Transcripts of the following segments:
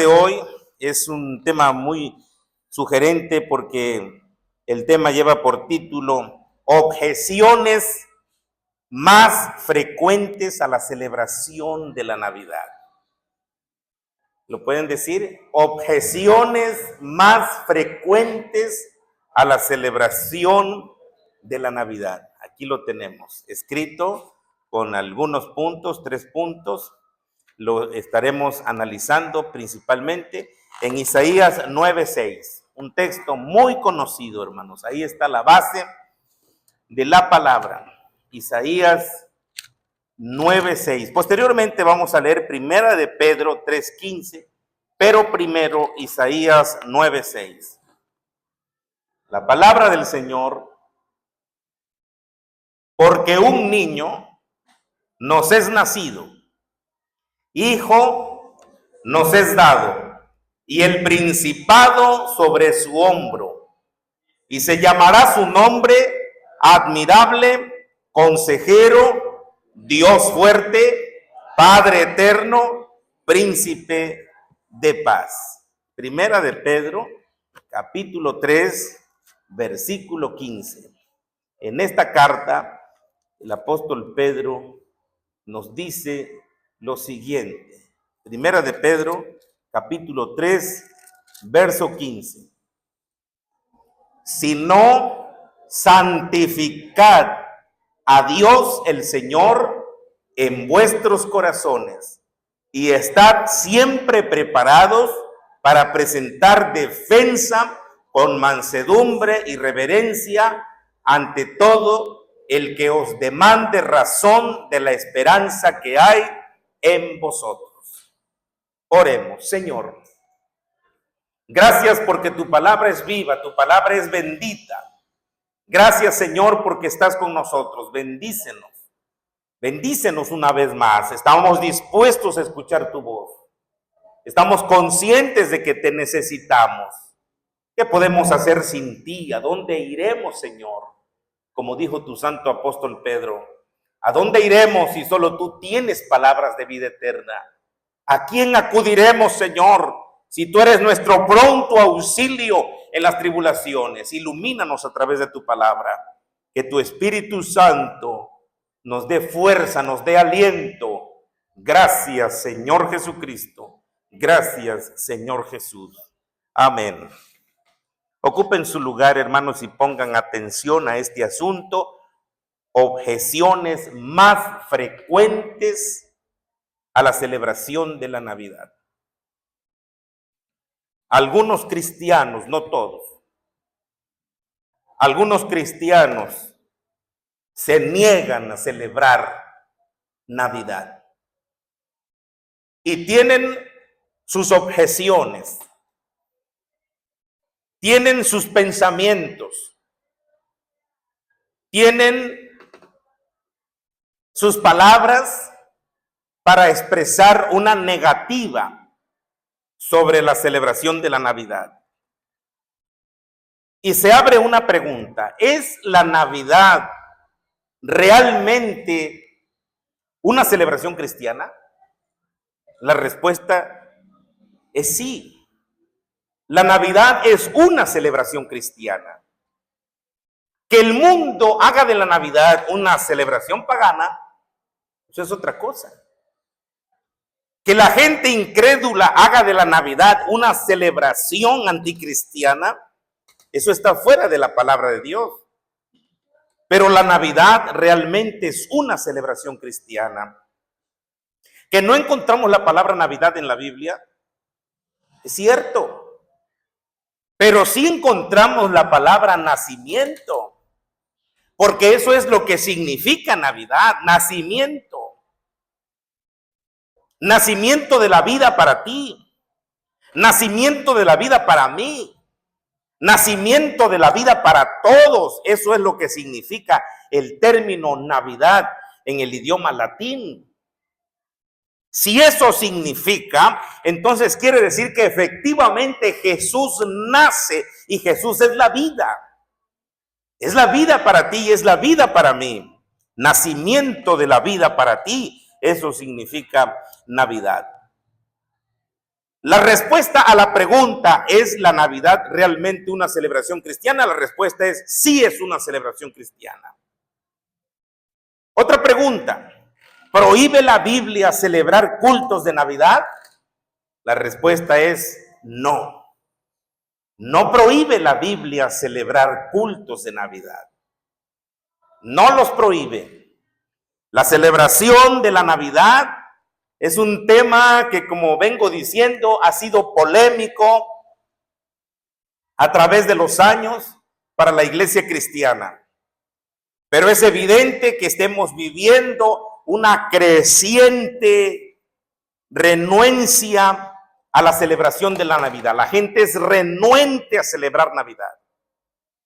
De hoy es un tema muy sugerente porque el tema lleva por título Objeciones más frecuentes a la celebración de la Navidad. ¿Lo pueden decir? Objeciones más frecuentes a la celebración de la Navidad. Aquí lo tenemos escrito con algunos puntos, 3 puntos. Lo estaremos analizando principalmente en Isaías 9:6, un texto muy conocido, hermanos. Ahí está la base de la palabra. Isaías 9:6. Posteriormente vamos a leer Primera de Pedro 3:15, pero primero Isaías 9:6. La palabra del Señor: porque un niño nos es nacido, hijo nos es dado, y el principado sobre su hombro, y se llamará su nombre Admirable, Consejero, Dios fuerte, Padre eterno, Príncipe de paz. Primera de Pedro, capítulo 3, versículo 15. En esta carta, el apóstol Pedro nos dice lo siguiente. Primera de Pedro, capítulo 3, verso 15. Sino santificad a Dios el Señor en vuestros corazones y estad siempre preparados para presentar defensa con mansedumbre y reverencia ante todo el que os demande razón de la esperanza que hay en vosotros. Oremos. Señor, gracias porque tu palabra es viva, tu palabra es bendita. Gracias, Señor, porque estás con nosotros. Bendícenos. Bendícenos una vez más. Estamos dispuestos a escuchar tu voz. Estamos conscientes de que te necesitamos. ¿Qué podemos hacer sin ti? ¿A dónde iremos, Señor? Como dijo tu santo apóstol Pedro, ¿a dónde iremos si solo tú tienes palabras de vida eterna? ¿A quién acudiremos, Señor, si tú eres nuestro pronto auxilio en las tribulaciones? Ilumínanos a través de tu palabra. Que tu Espíritu Santo nos dé fuerza, nos dé aliento. Gracias, Señor Jesucristo. Gracias, Señor Jesús. Amén. Ocupen su lugar, hermanos, y pongan atención a este asunto. Objeciones más frecuentes a la celebración de la Navidad. Algunos cristianos, no todos, algunos cristianos se niegan a celebrar Navidad y tienen sus objeciones. Tienen sus pensamientos, tienen sus palabras para expresar una negativa sobre la celebración de la Navidad. Y se abre una pregunta: ¿es la Navidad realmente una celebración cristiana? La respuesta es sí. La Navidad es una celebración cristiana. Que el mundo haga de la Navidad una celebración pagana, eso es otra cosa. Que la gente incrédula haga de la Navidad una celebración anticristiana, eso está fuera de la palabra de Dios. Pero la Navidad realmente es una celebración cristiana. Que no encontramos la palabra Navidad en la Biblia, es cierto. Pero sí encontramos la palabra nacimiento, porque eso es lo que significa Navidad, nacimiento. Nacimiento de la vida para ti, nacimiento de la vida para mí, nacimiento de la vida para todos. Eso es lo que significa el término Navidad en el idioma latín. Si eso significa, entonces quiere decir que efectivamente Jesús nace y Jesús es la vida. Es la vida para ti y es la vida para mí. Nacimiento de la vida para ti, eso significa Navidad. La respuesta a la pregunta, ¿es la Navidad realmente una celebración cristiana? La respuesta es sí, es una celebración cristiana. Otra pregunta, ¿prohíbe la Biblia celebrar cultos de Navidad? La respuesta es no. No prohíbe la Biblia celebrar cultos de Navidad. No los prohíbe. La celebración de la Navidad es un tema que, como vengo diciendo, ha sido polémico a través de los años para la iglesia cristiana. Pero es evidente que estemos viviendo una creciente renuencia a la celebración de la Navidad. La gente es renuente a celebrar Navidad.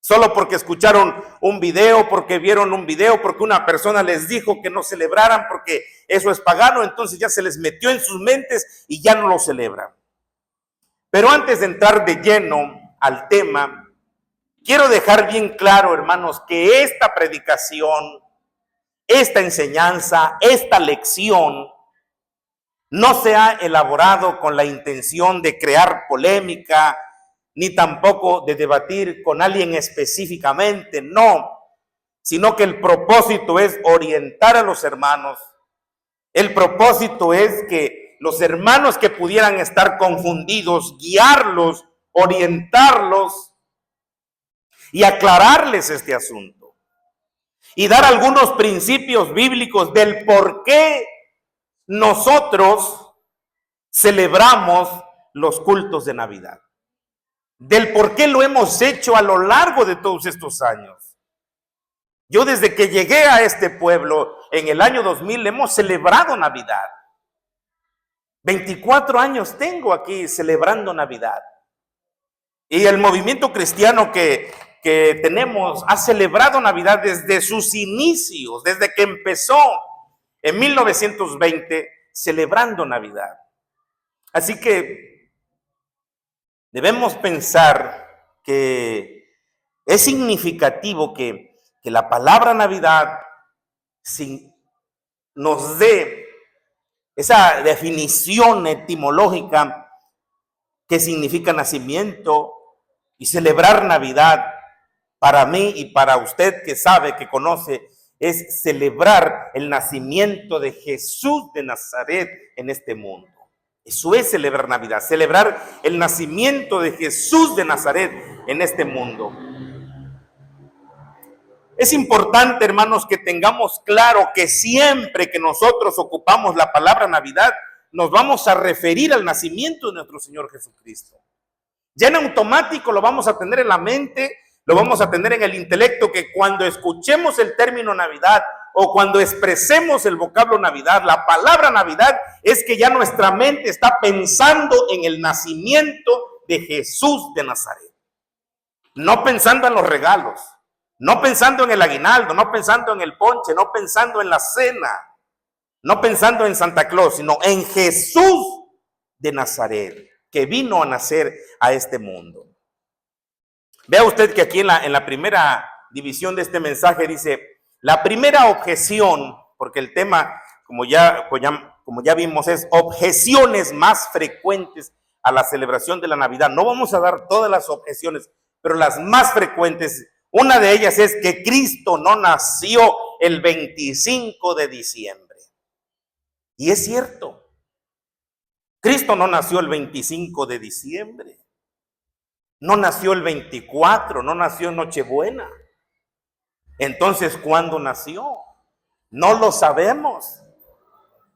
Solo porque escucharon un video, porque vieron un video, porque una persona les dijo que no celebraran porque eso es pagano, entonces ya se les metió en sus mentes y ya no lo celebran. Pero antes de entrar de lleno al tema, quiero dejar bien claro, hermanos, que esta predicación, esta enseñanza, esta lección no se ha elaborado con la intención de crear polémica, ni tampoco de debatir con alguien específicamente, no, sino que el propósito es orientar a los hermanos. El propósito es que los hermanos que pudieran estar confundidos, guiarlos, orientarlos y aclararles este asunto. Y dar algunos principios bíblicos del por qué nosotros celebramos los cultos de Navidad. Del por qué lo hemos hecho a lo largo de todos estos años. Yo desde que llegué a este pueblo en el año 2000 hemos celebrado Navidad. 24 años tengo aquí celebrando Navidad. Y el movimiento cristiano que tenemos ha celebrado Navidad desde sus inicios, desde que empezó en 1920 celebrando Navidad. Así que debemos pensar que es significativo que la palabra Navidad nos dé esa definición etimológica que significa nacimiento, y celebrar Navidad para mí y para usted que sabe, que conoce, es celebrar el nacimiento de Jesús de Nazaret en este mundo. Eso es celebrar Navidad, celebrar el nacimiento de Jesús de Nazaret en este mundo. Es importante, hermanos, que tengamos claro que siempre que nosotros ocupamos la palabra Navidad, nos vamos a referir al nacimiento de nuestro Señor Jesucristo. Ya en automático lo vamos a tener en la mente, lo vamos a tener en el intelecto, que cuando escuchemos el término Navidad o cuando expresemos el vocablo Navidad, la palabra Navidad, es que ya nuestra mente está pensando en el nacimiento de Jesús de Nazaret. No pensando en los regalos, no pensando en el aguinaldo, no pensando en el ponche, no pensando en la cena, no pensando en Santa Claus, sino en Jesús de Nazaret, que vino a nacer a este mundo. Vea usted que aquí en la primera división de este mensaje dice: la primera objeción, porque el tema, como ya vimos, es objeciones más frecuentes a la celebración de la Navidad. No vamos a dar todas las objeciones, pero las más frecuentes, una de ellas es que Cristo no nació el 25 de diciembre. Y es cierto, Cristo no nació el 25 de diciembre, no nació el 24, no nació en Nochebuena. Entonces, ¿cuándo nació? No lo sabemos.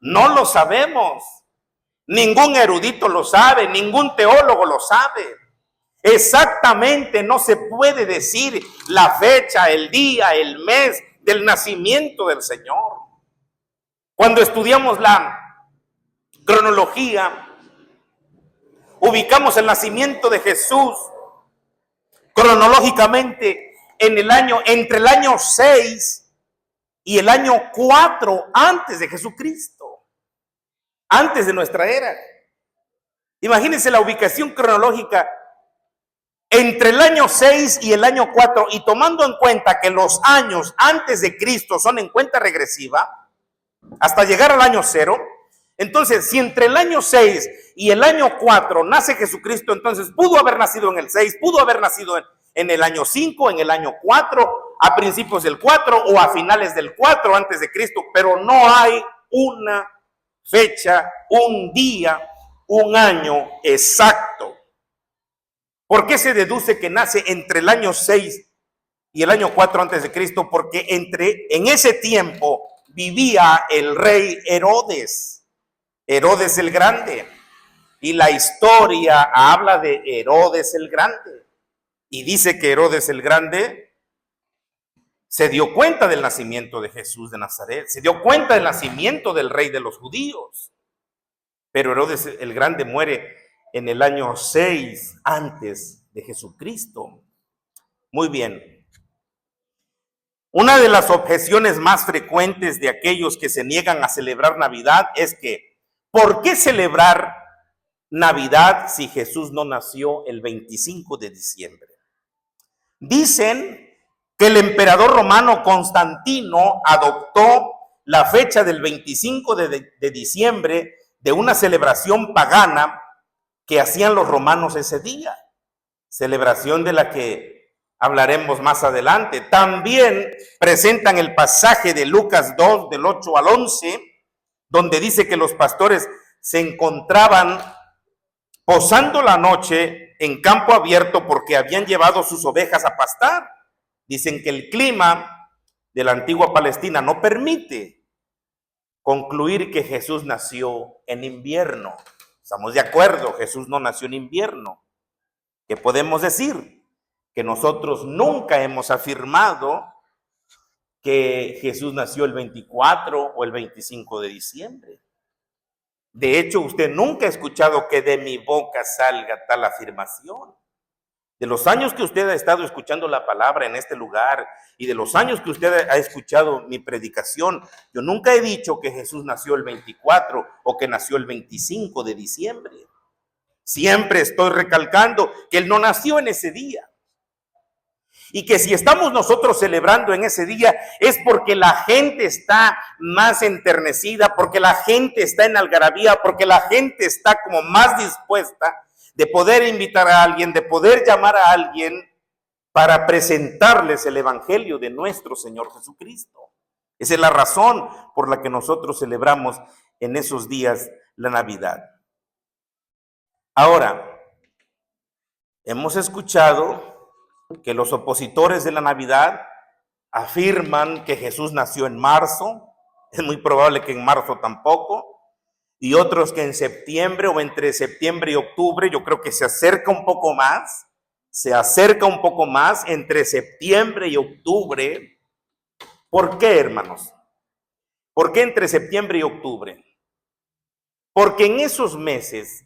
No lo sabemos. Ningún erudito lo sabe, ningún teólogo lo sabe. Exactamente no se puede decir la fecha, el día, el mes del nacimiento del Señor. Cuando estudiamos la cronología, ubicamos el nacimiento de Jesús cronológicamente entre el año 6 y el año 4 antes de Jesucristo, antes de nuestra era. Imagínense la ubicación cronológica entre el año 6 y el año 4, y tomando en cuenta que los años antes de Cristo son en cuenta regresiva, hasta llegar al año 0, Entonces, si entre el año 6 y el año 4 nace Jesucristo, entonces pudo haber nacido en el 6, pudo haber nacido en el año 5, en el año 4, a principios del 4 o a finales del 4 antes de Cristo, pero no hay una fecha, un día, un año exacto. ¿Por qué se deduce que nace entre el año 6 y el año 4 antes de Cristo? Porque en ese tiempo vivía el rey Herodes, Herodes el Grande. Y la historia habla de Herodes el Grande. Y dice que Herodes el Grande se dio cuenta del nacimiento de Jesús de Nazaret, se dio cuenta del nacimiento del rey de los judíos. Pero Herodes el Grande muere en el año 6 antes de Jesucristo. Muy bien. Una de las objeciones más frecuentes de aquellos que se niegan a celebrar Navidad es que, ¿por qué celebrar Navidad si Jesús no nació el 25 de diciembre? Dicen que el emperador romano Constantino adoptó la fecha del 25 de diciembre de una celebración pagana que hacían los romanos ese día, celebración de la que hablaremos más adelante. También presentan el pasaje de Lucas 2, del 8 al 11, donde dice que los pastores se encontraban posando la noche en campo abierto porque habían llevado sus ovejas a pastar. Dicen que el clima de la antigua Palestina no permite concluir que Jesús nació en invierno. Estamos de acuerdo, Jesús no nació en invierno. ¿Qué podemos decir? Que nosotros nunca hemos afirmado que Jesús nació el 24 o el 25 de diciembre. De hecho, usted nunca ha escuchado que de mi boca salga tal afirmación. De los años que usted ha estado escuchando la palabra en este lugar y de los años que usted ha escuchado mi predicación, yo nunca he dicho que Jesús nació el 24 o que nació el 25 de diciembre. Siempre estoy recalcando que Él no nació en ese día. Y que si estamos nosotros celebrando en ese día es porque la gente está más enternecida, porque la gente está en algarabía, porque la gente está como más dispuesta de poder invitar a alguien, de poder llamar a alguien para presentarles el evangelio de nuestro Señor Jesucristo. Esa es la razón por la que nosotros celebramos en esos días la Navidad. Ahora, hemos escuchado que los opositores de la Navidad afirman que Jesús nació en marzo. Es muy probable que en marzo tampoco. Y otros que en septiembre o entre septiembre y octubre. Yo creo que se acerca un poco más. Entre septiembre y octubre. ¿Por qué, hermanos? ¿Por qué entre septiembre y octubre? Porque en esos meses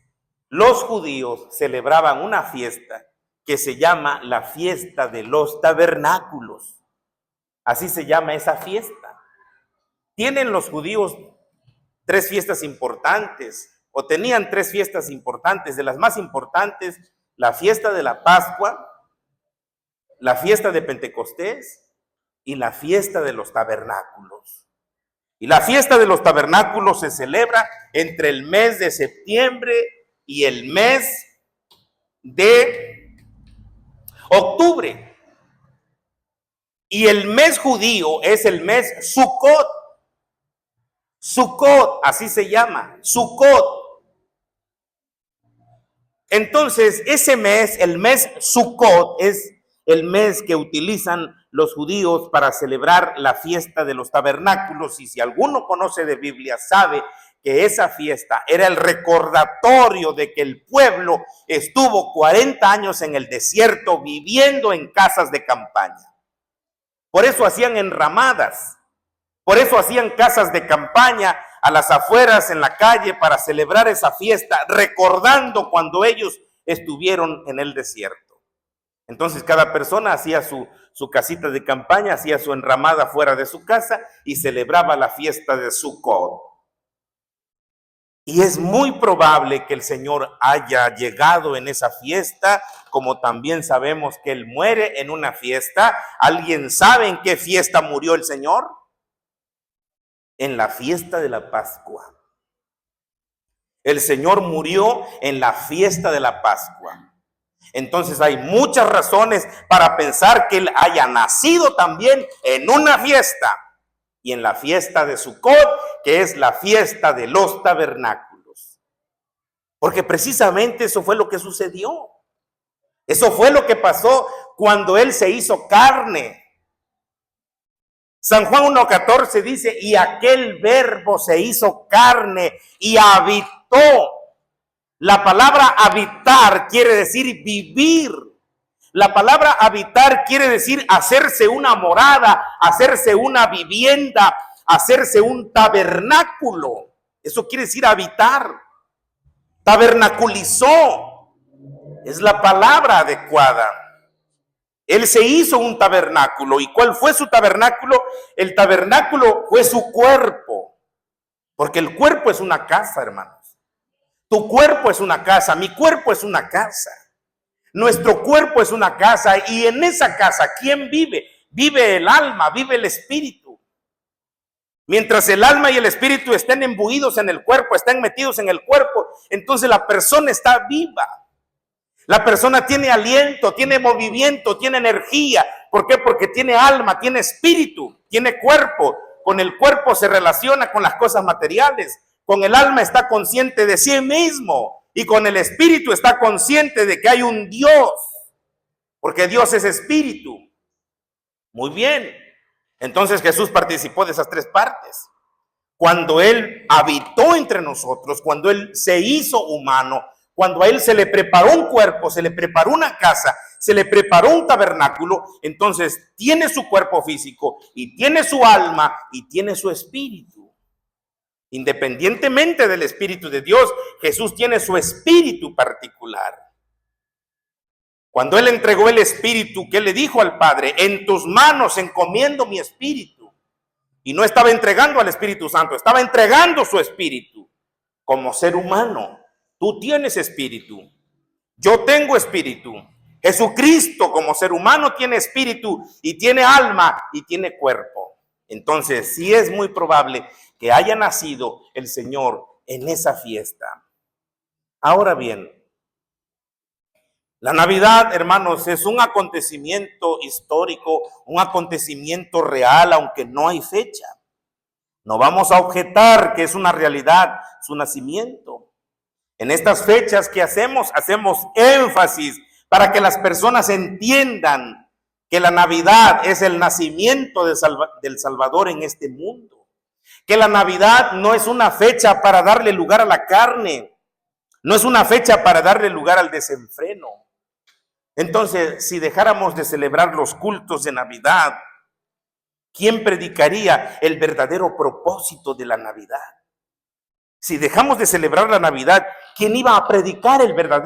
los judíos celebraban una fiesta que se llama la fiesta de los tabernáculos. Así se llama esa fiesta. Tienen los judíos tres fiestas importantes, o tenían tres fiestas importantes. De las más importantes, la fiesta de la Pascua, la fiesta de Pentecostés y la fiesta de los tabernáculos. Y la fiesta de los tabernáculos se celebra entre el mes de septiembre y el mes de octubre. Y el mes judío es el mes Sukkot. Sukkot, así se llama, Sukkot. Entonces, ese mes, el mes Sukkot, es el mes que utilizan los judíos para celebrar la fiesta de los tabernáculos. Y si alguno conoce de Biblia, sabe que esa fiesta era el recordatorio de que el pueblo estuvo 40 años en el desierto viviendo en casas de campaña. Por eso hacían enramadas, por eso hacían casas de campaña a las afueras en la calle para celebrar esa fiesta, recordando cuando ellos estuvieron en el desierto. Entonces cada persona hacía su casita de campaña, hacía su enramada fuera de su casa y celebraba la fiesta de Sukkot. Y es muy probable que el Señor haya llegado en esa fiesta, como también sabemos que Él muere en una fiesta. ¿Alguien sabe en qué fiesta murió el Señor? En la fiesta de la Pascua. El Señor murió en la fiesta de la Pascua. Entonces hay muchas razones para pensar que Él haya nacido también en una fiesta. Y en la fiesta de Sucot, que es la fiesta de los tabernáculos. Porque precisamente eso fue lo que sucedió. Eso fue lo que pasó cuando Él se hizo carne. San Juan 1:14 dice, y aquel verbo se hizo carne y habitó. La palabra habitar quiere decir vivir. La palabra habitar quiere decir hacerse una morada, hacerse una vivienda, hacerse un tabernáculo. Eso quiere decir habitar. Tabernaculizó. Es la palabra adecuada. Él se hizo un tabernáculo. ¿Y cuál fue su tabernáculo? El tabernáculo fue su cuerpo. Porque el cuerpo es una casa, hermanos. Tu cuerpo es una casa, mi cuerpo es una casa. Nuestro cuerpo es una casa y en esa casa, ¿quién vive? Vive el alma, vive el espíritu. Mientras el alma y el espíritu estén imbuidos en el cuerpo, estén metidos en el cuerpo, entonces la persona está viva. La persona tiene aliento, tiene movimiento, tiene energía. ¿Por qué? Porque tiene alma, tiene espíritu, tiene cuerpo. Con el cuerpo se relaciona con las cosas materiales. Con el alma está consciente de sí mismo. Y con el espíritu está consciente de que hay un Dios. Porque Dios es espíritu. Muy bien. Entonces Jesús participó de esas tres partes. Cuando Él habitó entre nosotros, cuando Él se hizo humano, cuando a Él se le preparó un cuerpo, se le preparó una casa, se le preparó un tabernáculo, entonces tiene su cuerpo físico y tiene su alma y tiene su espíritu. Independientemente del Espíritu de Dios, Jesús tiene su espíritu particular. Cuando Él entregó el espíritu, ¿qué le dijo al Padre? En tus manos encomiendo mi espíritu. Y no estaba entregando al Espíritu Santo, estaba entregando su espíritu como ser humano. Tú tienes espíritu, yo tengo espíritu. Jesucristo como ser humano tiene espíritu y tiene alma y tiene cuerpo. Entonces sí es muy probable que haya nacido el Señor en esa fiesta. Ahora bien, la Navidad, hermanos, es un acontecimiento histórico, un acontecimiento real, aunque no hay fecha. No vamos a objetar que es una realidad su nacimiento. En estas fechas que hacemos énfasis para que las personas entiendan que la Navidad es el nacimiento del Salvador en este mundo. Que la Navidad no es una fecha para darle lugar a la carne, no es una fecha para darle lugar al desenfreno. Entonces, si dejáramos de celebrar los cultos de Navidad, ¿quién predicaría el verdadero propósito de la Navidad? Si dejamos de celebrar la Navidad, ¿quién iba a predicar el verdadero